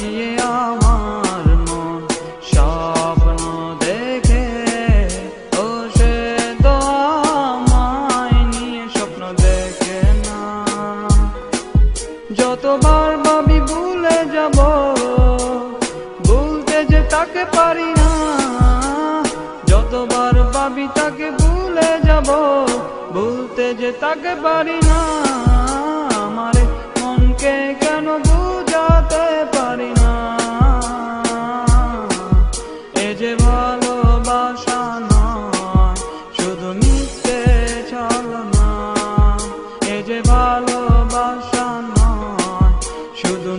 সাজিয়ে আমার মন স্বপ্ন দেখে, ও সে তো আমায় নিয়ে স্বপ্ন দেখে না। যতবার ভাবি ভুলে যাব, ভুলতে যে তাকে পারি না। যতবার ভাবি তাকে ভুলে যাব, ভুলতে যে তাকে পারি না। আমারে মনকে কেন বুঝাতে পারি না। এ যে ভালোবাসা নয়, শুধু মিথ্যে ছলনা। এ যে ভালোবাসা নয়, শুধু